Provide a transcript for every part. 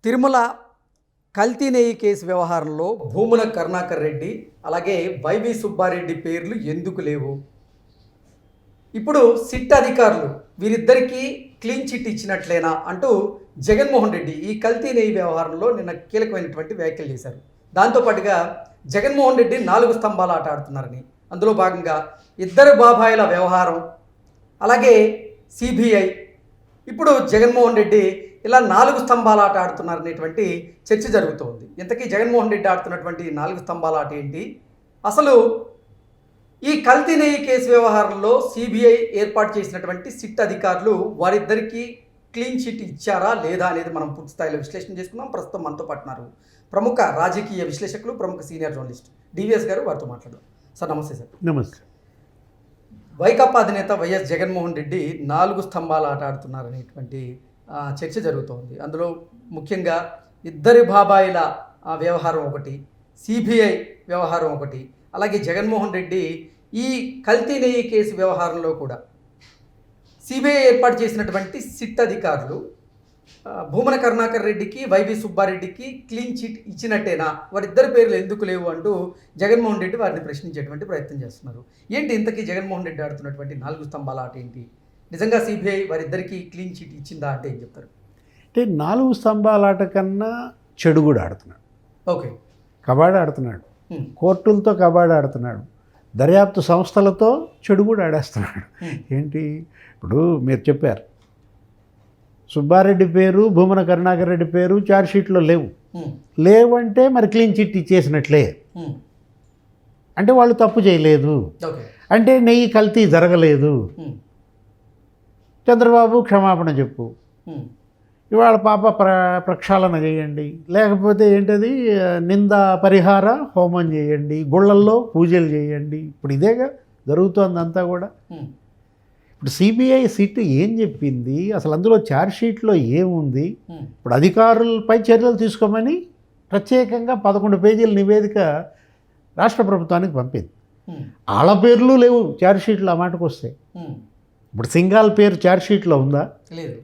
తిరుమల కల్తీ నెయ్యి కేసు వ్యవహారంలో భూముల కరుణాకర్ రెడ్డి అలాగే వైవి సుబ్బారెడ్డి పేర్లు ఎందుకు లేవు? ఇప్పుడు సిట్ అధికారులు వీరిద్దరికీ క్లీన్ చిట్ ఇచ్చినట్లేనా అంటూ జగన్మోహన్ రెడ్డి ఈ కల్తీ నెయ్యి వ్యవహారంలో నిన్న కీలకమైనటువంటి వ్యాఖ్యలు చేశారు. దాంతోపాటుగా జగన్మోహన్ రెడ్డి 4 స్తంభాల ఆట ఆడుతున్నారని, అందులో భాగంగా ఇద్దరు బాబాయిల వ్యవహారం, అలాగే సిబిఐ, ఇప్పుడు జగన్మోహన్ రెడ్డి ఇలా 4 స్తంభాల ఆట ఆడుతున్నారనేటువంటి చర్చ జరుగుతోంది. ఇంతకీ జగన్మోహన్ రెడ్డి ఆడుతున్నటువంటి 4 స్తంభాల ఆట ఏంటి? అసలు ఈ కల్తీ నెయ్యి కేసు వ్యవహారంలో సిబిఐ ఏర్పాటు చేసినటువంటి సిట్ అధికారులు వారిద్దరికీ క్లీన్ చిట్ ఇచ్చారా లేదా అనేది మనం పూర్తి స్థాయిలో విశ్లేషణ చేసుకుందాం. ప్రస్తుతం మనతో పాటున్నారు ప్రముఖ రాజకీయ విశ్లేషకులు, ప్రముఖ సీనియర్ జర్నలిస్ట్ డివిఎస్ గారు. వారితో మాట్లాడదాం. సార్ నమస్తే. సార్ నమస్తే. వైకాపా అధినేత వైఎస్ జగన్మోహన్ రెడ్డి 4 స్తంభాల ఆట ఆడుతున్నారనేటువంటి చర్చ జరుగుతోంది. అందులో ముఖ్యంగా ఇద్దరి బాబాయిల వ్యవహారం ఒకటి, సిబిఐ వ్యవహారం ఒకటి, అలాగే జగన్మోహన్ రెడ్డి ఈ కల్తీ నెయ్యి కేసు వ్యవహారంలో కూడా సిబిఐ ఏర్పాటు చేసినటువంటి సిట్ అధికారులు భూమన కరుణాకర్ రెడ్డికి, వైవి సుబ్బారెడ్డికి క్లీన్ చిట్ ఇచ్చినట్టేనా, వారిద్దరి పేర్లు ఎందుకు లేవు అంటూ జగన్మోహన్ రెడ్డి వారిని ప్రశ్నించేటువంటి ప్రయత్నం చేస్తున్నారు. ఏంటి ఇంతకీ జగన్మోహన్ రెడ్డి ఆడుతున్నటువంటి 4 స్తంభాల ఆట ఏంటి? నిజంగా సిబిఐ వారిద్దరికీ క్లీన్ చిట్ ఇచ్చిందా అంటే ఏం చెప్తారు? అంటే 4 స్తంభాల ఆట కన్నా చెడు కూడా ఆడుతున్నాడు. ఓకే, కబాడీ ఆడుతున్నాడు, కోర్టులతో కబాడీ ఆడుతున్నాడు, దర్యాప్తు సంస్థలతో చెడు కూడా ఆడేస్తున్నాడు. ఏంటి ఇప్పుడు మీరు చెప్పారు, సుబ్బారెడ్డి పేరు, భూమన కరుణాకర్ రెడ్డి పేరు ఛార్జ్షీట్లో లేవంటే మరి క్లీన్ చిట్ ఇచ్చేసినట్లే. అంటే వాళ్ళు తప్పు చేయలేదు, అంటే నెయ్యి కల్తీ జరగలేదు, చంద్రబాబు క్షమాపణ చెప్పు, ఇవాళ పాప ప్రక్షాళన చేయండి, లేకపోతే ఏంటది నింద పరిహార హోమం చేయండి, గుళ్ళల్లో పూజలు చేయండి. ఇప్పుడు ఇదేగా జరుగుతోంది అంతా కూడా. ఇప్పుడు సిబిఐ సిట్ ఏం చెప్పింది, అసలు అందులో ఛార్జ్షీట్లో ఏముంది? ఇప్పుడు అధికారులపై చర్యలు తీసుకోమని ప్రత్యేకంగా 11 పేజీల నివేదిక రాష్ట్ర ప్రభుత్వానికి పంపింది. వాళ్ళ పేర్లు లేవు ఛార్జ్షీట్లో. ఆ మాటకు వస్తే ఇప్పుడు సింఘాల్ పేరు ఛార్జ్షీట్లో ఉందా? లేదు.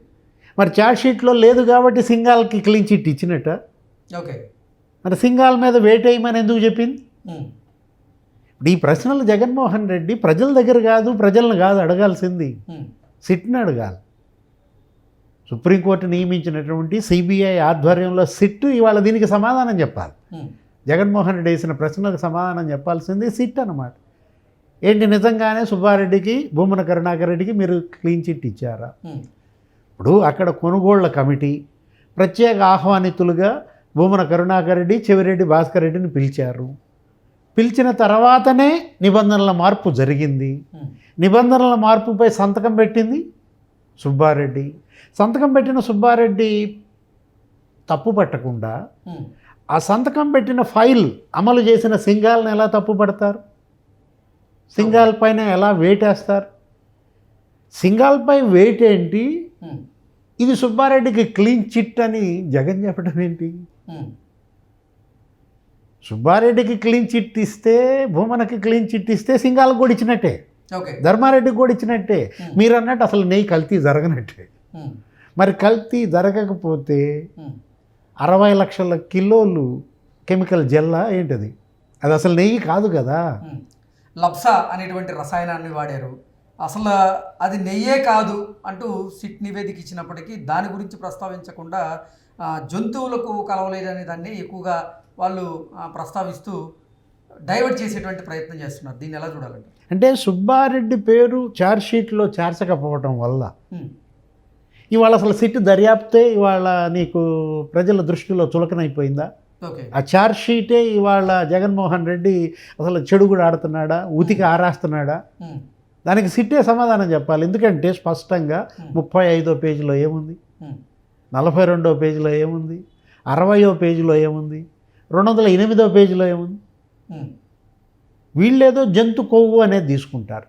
మరి ఛార్జ్షీట్లో లేదు కాబట్టి సింఘాల్కి క్లీన్ చిట్ ఇచ్చినట్ట. ఓకే, మరి సింఘాల్ మీద వేటేయమని ఎందుకు చెప్పింది? ఇప్పుడు ఈ ప్రశ్నలు జగన్మోహన్ రెడ్డి ప్రజల దగ్గర కాదు, ప్రజలను కాదు అడగాల్సింది, సిట్ని అడగాలి. సుప్రీంకోర్టు నియమించినటువంటి సిబిఐ ఆధ్వర్యంలో సిట్ ఇవాళ దీనికి సమాధానం చెప్పాలి. జగన్మోహన్ రెడ్డి వేసిన ప్రశ్నలకు సమాధానం చెప్పాల్సింది సిట్ అన్నమాట. ఏంటి, నిజంగానే సుబ్బారెడ్డికి, భూమన కరుణాకర్ రెడ్డికి మీరు క్లీన్ చిట్ ఇచ్చారా? ఇప్పుడు అక్కడ కొనుగోళ్ల కమిటీ ప్రత్యేక ఆహ్వానితులుగా భూమన కరుణాకర్ రెడ్డి, చెవిరెడ్డి భాస్కర్ రెడ్డిని పిలిచారు. పిలిచిన తర్వాతనే నిబంధనల మార్పు జరిగింది. నిబంధనల మార్పుపై సంతకం పెట్టింది సుబ్బారెడ్డి. సంతకం పెట్టిన సుబ్బారెడ్డి తప్పు పట్టకుండా ఆ సంతకం పెట్టిన ఫైల్ అమలు చేసిన సింఘాల్ని ఎలా తప్పు పడతారు? సింఘాల్ పైన ఎలా వేటేస్తారు? సింఘాల్పై వెయిట్ ఏంటి? ఇది సుబ్బారెడ్డికి క్లీన్ చిట్ అని జగన్ చెప్పడం ఏంటి? సుబ్బారెడ్డికి క్లీన్ చిట్ ఇస్తే, భూమనకి క్లీన్ చిట్ ఇస్తే సింఘాలకు కూడా ఇచ్చినట్టే, ధర్మారెడ్డికి కూడా ఇచ్చినట్టే. మీరు అన్నట్టు అసలు నెయ్యి కల్తీ జరగనట్టే. మరి కల్తీ జరగకపోతే 60 లక్షల కిలోలు కెమికల్ జెల్లా ఏంటది? అది అసలు నెయ్యి కాదు కదా. లబ్సా అనేటువంటి రసాయనాన్ని వాడారు. అసలు అది నెయ్యే కాదు అంటూ సిట్ నివేదిక ఇచ్చినప్పటికీ దాని గురించి ప్రస్తావించకుండా జంతువులకు కలవలేదనే దాన్ని ఎక్కువగా వాళ్ళు ప్రస్తావిస్తూ డైవర్ట్ చేసేటువంటి ప్రయత్నం చేస్తున్నారు. దీన్ని ఎలా చూడాలంటే, అంటే సుబ్బారెడ్డి పేరు ఛార్జ్షీట్లో చేర్చకపోవటం వల్ల ఇవాళ అసలు సిట్ దర్యాప్తే ఇవాళ నీకు ప్రజల దృష్టిలో చులకనైపోయిందా? ఆ ఛార్జ్షీటే ఇవాళ జగన్మోహన్ రెడ్డి అసలు చెడు కూడా ఆడుతున్నాడా, ఉతికి ఆరాస్తున్నాడా? దానికి సిట్టే సమాధానం చెప్పాలి. ఎందుకంటే స్పష్టంగా 35వ పేజీలో ఏముంది, 42వ పేజీలో ఏముంది, 60వ పేజీలో ఏముంది, 208వ పేజీలో ఏముంది? వీళ్ళేదో జంతు కొవ్వు అనేది తీసుకుంటారు.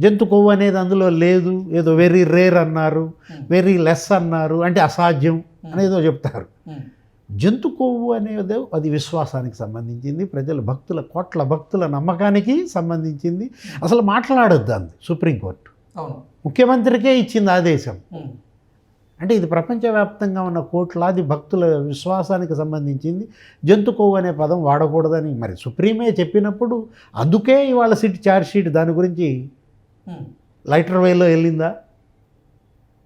జంతు కొవ్వు అనేది అందులో లేదు, ఏదో వెరీ రేర్ అన్నారు, వెరీ లెస్ అన్నారు, అంటే అసాధ్యం అనేదో చెప్తారు. జంతు కొవ్వు అనేది అది విశ్వాసానికి సంబంధించింది, ప్రజల భక్తుల, కోట్ల భక్తుల నమ్మకానికి సంబంధించింది. అసలు మాట్లాడొద్దు అంది సుప్రీంకోర్టు. ముఖ్యమంత్రికే ఇచ్చింది ఆదేశం. అంటే ఇది ప్రపంచవ్యాప్తంగా ఉన్న కోట్లాది భక్తుల విశ్వాసానికి సంబంధించింది. జంతు కొవ్వు అనే పదం వాడకూడదని మరి సుప్రీమే చెప్పినప్పుడు అందుకే ఇవాళ ఛార్జ్ షీట్ దాని గురించి లైటర్ వేలో వెళ్ళిందా?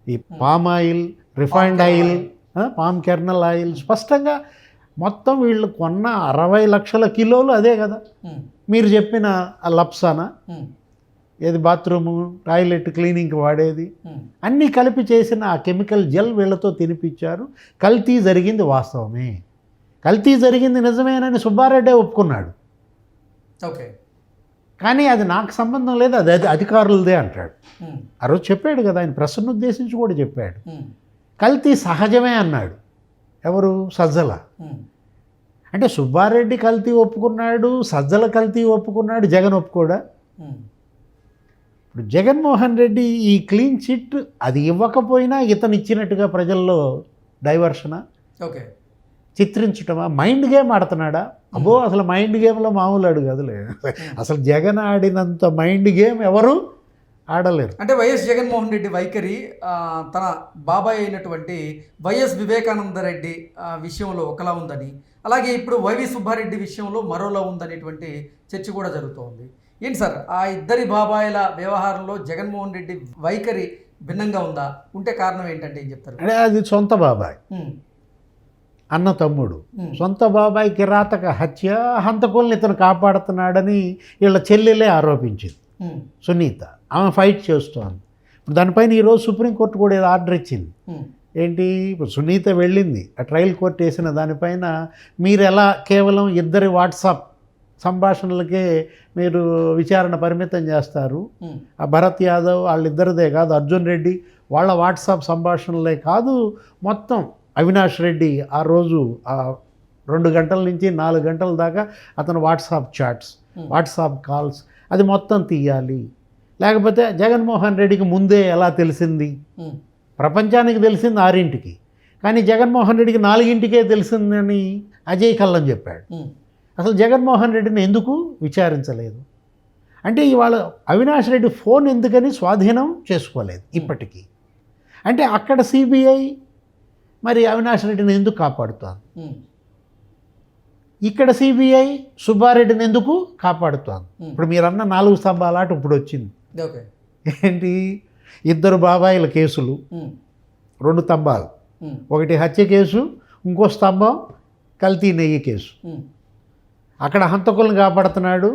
ఈ palm oil, refined oil, palm kernel oil స్పష్టంగా మొత్తం వీళ్ళు కొన్న 60 లక్షల కిలోలు అదే కదా. మీరు చెప్పిన ఆ లప్సానా, ఏది బాత్రూము టాయిలెట్ క్లీనింగ్కి వాడేది, అన్నీ కలిపి చేసిన ఆ కెమికల్ జెల్ వీళ్ళతో తినిపించారు. కల్తీ జరిగింది వాస్తవమే, కల్తీ జరిగింది నిజమేనని సుబ్బారెడ్డే ఒప్పుకున్నాడు. ఓకే, కానీ అది నాకు సంబంధం లేదు, అది అధికారులదే అంటాడు. ఆ రోజు చెప్పాడు కదా, ఆయన ప్రెస్ను ఉద్దేశించి కూడా చెప్పాడు. కల్తీ సహజమే అన్నాడు. ఎవరు? సజ్జల. అంటే సుబ్బారెడ్డి కల్తీ ఒప్పుకున్నాడు, సజ్జల కల్తీ ఒప్పుకున్నాడు, జగన్ ఒప్పుకోడా? ఇప్పుడు జగన్మోహన్ రెడ్డి ఈ క్లీన్ చిట్ అది ఇవ్వకపోయినా ఇతను ఇచ్చినట్టుగా ప్రజల్లో డైవర్షనా, ఓకే, చిత్రించటమా, మైండ్ గేమ్ ఆడుతున్నాడా? అబ్బో అసలు మైండ్ గేమ్లో మామూలు ఆడు కదలే. అసలు జగన్ ఆడినంత మైండ్ గేమ్ ఎవరు ఆడలేరు. అంటే వైఎస్ జగన్మోహన్ రెడ్డి వైఖరి తన బాబాయ్ అయినటువంటి వైఎస్ వివేకానంద రెడ్డి విషయంలో ఒకలా ఉందని, అలాగే ఇప్పుడు వైవి సుబ్బారెడ్డి విషయంలో మరోలా ఉందనేటువంటి చర్చ కూడా జరుగుతోంది. ఏంటి సార్ ఆ ఇద్దరి బాబాయిల వ్యవహారంలో జగన్మోహన్ రెడ్డి వైఖరి భిన్నంగా ఉందా? ఉంటే కారణం ఏంటంటే ఏం చెప్తారు? అంటే అది సొంత బాబాయ్, అన్న తమ్ముడు, సొంత బాబాయ్ కిరాతక హత్య, హంతకుల్ని ఇతను కాపాడుతున్నాడని వీళ్ళ చెల్లెలే ఆరోపించింది సునీత. ఆమె ఫైట్ చేస్తోంది. ఇప్పుడు దానిపైన ఈరోజు సుప్రీంకోర్టు కూడా ఏదో ఆర్డర్ ఇచ్చింది. ఏంటి? ఇప్పుడు సునీత వెళ్ళింది, ఆ ట్రయల్ కోర్టు వేసిన దానిపైన మీరు ఎలా కేవలం ఇద్దరి వాట్సాప్ సంభాషణలకే మీరు విచారణ పరిమితం చేస్తారు? ఆ భరత్ యాదవ్ వాళ్ళిద్దరిదే కాదు, అర్జున్ రెడ్డి వాళ్ళ వాట్సాప్ సంభాషణలే కాదు, మొత్తం అవినాష్ రెడ్డి ఆ రోజు 2 గంటల నుంచి 4 గంటల దాకా అతను వాట్సాప్ చాట్స్, వాట్సాప్ కాల్స్ అది మొత్తం తీయాలి. లేకపోతే జగన్మోహన్ రెడ్డికి ముందే ఎలా తెలిసింది? ప్రపంచానికి తెలిసింది 6ంటికి, కానీ జగన్మోహన్ రెడ్డికి 4ంటికే తెలిసిందని అజయ్ కల్లం చెప్పాడు. అసలు జగన్మోహన్ రెడ్డిని ఎందుకు విచారించలేదు? అంటే ఇవాళ అవినాష్ రెడ్డి ఫోన్ ఎందుకని స్వాధీనం చేసుకోలేదు ఇప్పటికీ? అంటే అక్కడ సిబిఐ మరి అవినాష్ రెడ్డిని ఎందుకు కాపాడుతోంది? ఇక్కడ సిబిఐ సుబ్బారెడ్డిని ఎందుకు కాపాడుతోంది? ఇప్పుడు మీరు అన్న 4 స్తంభాల ఆట ఇప్పుడు వచ్చింది. ఏంటి? ఇద్దరు బాబాయిల కేసులు, 2 స్తంభాలు, ఒకటి హత్య కేసు, ఇంకో స్తంభం కల్తీ నెయ్యి కేసు. అక్కడ హంతకులను కాపాడుతున్నాడు,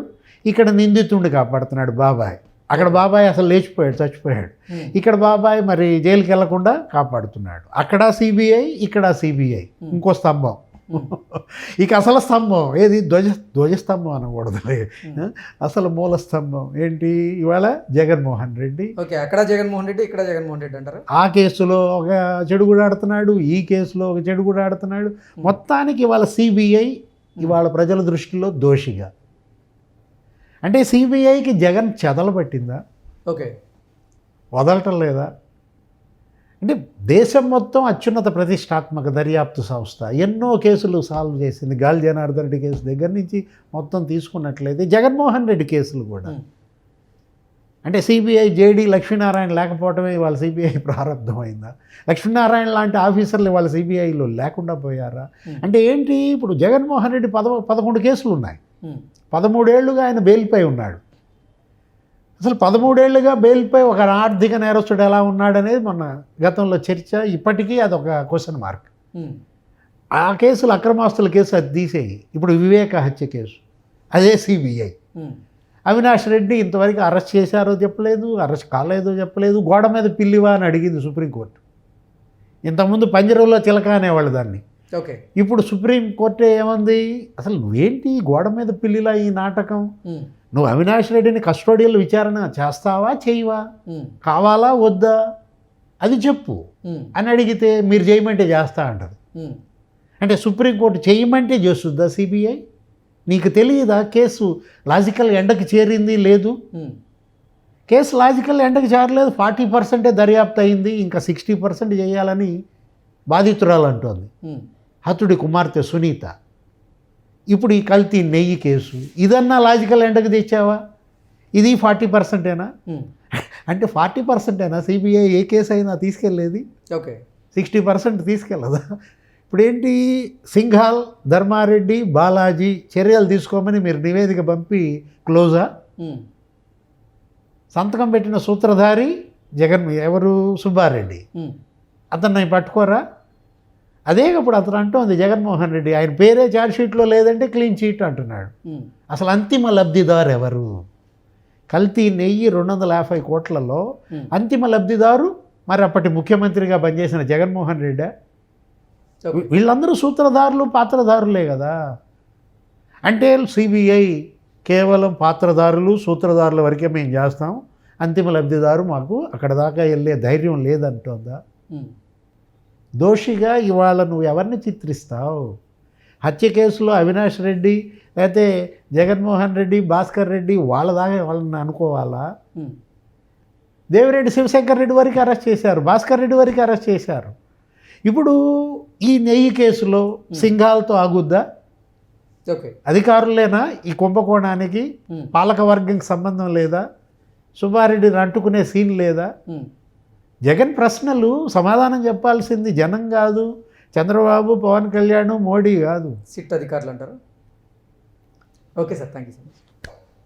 ఇక్కడ నిందితుడిని కాపాడుతున్నాడు బాబాయ్. అక్కడ బాబాయ్ అసలు లేచిపోయాడు, చచ్చిపోయాడు. ఇక్కడ బాబాయ్ మరి జైలుకి వెళ్లకుండా కాపాడుతున్నాడు. అక్కడ సిబిఐ, ఇక్కడ సిబిఐ, ఇంకో స్తంభం. ఇక అసలు స్తంభం ఏది? ధ్వజస్తంభం అనకూడదులే, అసలు మూల స్తంభం ఏంటి? ఇవాళ జగన్మోహన్ రెడ్డి. ఓకే, అక్కడ జగన్మోహన్ రెడ్డి, ఇక్కడ జగన్మోహన్ రెడ్డి అంటారు. ఆ కేసులో ఒక చెడుగుడు ఆడుతున్నాడు, ఈ కేసులో ఒక చెడుగుడు ఆడుతున్నాడు. మొత్తానికి ఇవాళ సిబిఐ ఇవాళ ప్రజల దృష్టిలో దోషిగా. అంటే సిబిఐకి జగన్ చెదలు పట్టిందా? ఓకే, వదలటం లేదా? అంటే దేశం మొత్తం అత్యున్నత ప్రతిష్టాత్మక దర్యాప్తు సంస్థ ఎన్నో కేసులు సాల్వ్ చేసింది. గాలి జనార్దన్ రెడ్డి కేసు దగ్గర నుంచి మొత్తం తీసుకున్నట్లయితే జగన్మోహన్ రెడ్డి కేసులు కూడా. అంటే సిబిఐ జేడీ లక్ష్మీనారాయణ లేకపోవటమే ఇవాళ సిబిఐ ప్రారంభమైందా? లక్ష్మీనారాయణ లాంటి ఆఫీసర్లు ఇవాళ సిబిఐలో లేకుండా పోయారా? అంటే ఏంటి? ఇప్పుడు జగన్మోహన్ రెడ్డి 11 కేసులు ఉన్నాయి. 13 ఏళ్లుగా ఆయన బెయిల్పై ఉన్నాడు. అసలు 13 ఏళ్లుగా బెయిల్పై ఒక ఆర్థిక నేరస్తుడు ఎలా ఉన్నాడనేది మొన్న గతంలో చర్చ. ఇప్పటికీ అదొక క్వశ్చన్ మార్క్. ఆ కేసులు అక్రమాస్తుల కేసు అది తీసేయి. ఇప్పుడు వివేక హత్య కేసు అదే సిబిఐ. అవినాష్ రెడ్డి ఇంతవరకు అరెస్ట్ చేశారో చెప్పలేదు, అరెస్ట్ కాలేదో చెప్పలేదు. గోడ మీద పిల్లివా అని అడిగింది సుప్రీంకోర్టు. ఇంతకుముందు పంజరంలో చిలక అనేవాళ్ళు దాన్ని. ఓకే, ఇప్పుడు సుప్రీంకోర్టు ఏమంది? అసలు నువ్వేంటి గోడ మీద పిల్లిలా ఈ నాటకం? నువ్వు అవినాష్ రెడ్డిని కస్టోడియల్ విచారణ చేస్తావా చేయవా, కావాలా వద్దా అది చెప్పు అని అడిగితే మీరు చేయమంటే చేస్తా అంటారు. అంటే సుప్రీంకోర్టు చేయమంటే చేస్తుందా సిబిఐ? నీకు తెలియదా కేసు లాజికల్ ఎండకి చేరింది లేదు? కేసు లాజికల్ ఎండకి చేరలేదు. 40% దర్యాప్తు అయింది, ఇంకా 60% చేయాలని బాధితురాలు అంటోంది, హతుడి కుమార్తె సునీత. ఇప్పుడు ఈ కల్తీ నెయ్యి కేసు ఇదన్నా లాజికల్ ఎండకు తెచ్చావా? ఇది 40%ఏనా? అంటే 40%ఏనా సిబిఐ ఏ కేసు అయినా తీసుకెళ్ళేది? ఓకే, 60% తీసుకెళ్ళదా? ఇప్పుడు ఏంటి, సింఘాల్, ధర్మారెడ్డి, బాలాజీ చర్యలు తీసుకోమని మీరు నివేదిక పంపి క్లోజా? సంతకం పెట్టిన సూత్రధారి జగన్, ఎవరు, సుబ్బారెడ్డి. అతన్ని పట్టుకోరా? అదే ఇప్పుడు అతను అంటోంది జగన్మోహన్ రెడ్డి, ఆయన పేరే ఛార్జ్షీట్లో లేదంటే క్లీన్ చీట్ అంటున్నాడు. అసలు అంతిమ లబ్ధిదారు ఎవరు? కల్తీ నెయ్యి 250 కోట్లలో అంతిమ లబ్ధిదారు మరి అప్పటి ముఖ్యమంత్రిగా పనిచేసిన జగన్మోహన్ రెడ్డి. వీళ్ళందరూ సూత్రధారులు, పాత్రధారులే కదా. అంటే సిబిఐ కేవలం పాత్రధారులు, సూత్రధారుల వరకే మేము చేస్తాం, అంతిమ లబ్ధిదారు మాకు అక్కడ దాకా వెళ్ళే ధైర్యం లేదంటోందా? దోషిగా ఇవాళ నువ్వు ఎవరిని చిత్రిస్తావు? హత్య కేసులో అవినాష్ రెడ్డి, లేకపోతే జగన్మోహన్ రెడ్డి, భాస్కర్ రెడ్డి వాళ్ళ దాకా వాళ్ళని అనుకోవాలా? దేవిరెడ్డి శివశంకర్ రెడ్డి వరకు అరెస్ట్ చేశారు, భాస్కర్ రెడ్డి వరకు అరెస్ట్ చేశారు. ఇప్పుడు ఈ నెయ్యి కేసులో సింఘాల్తో ఆగుద్దా? అధికారులేనా ఈ కుంభకోణానికి? పాలకవర్గంకి సంబంధం లేదా? సుబ్బారెడ్డిని అంటుకునే సీన్ లేదా? జగన్ ప్రశ్నలు సమాధానం చెప్పాల్సింది జనం కాదు, చంద్రబాబు, పవన్ కళ్యాణ్, మోడీ కాదు, సిట్ అధికారులు అంటారు. Okay sir, thank you so much.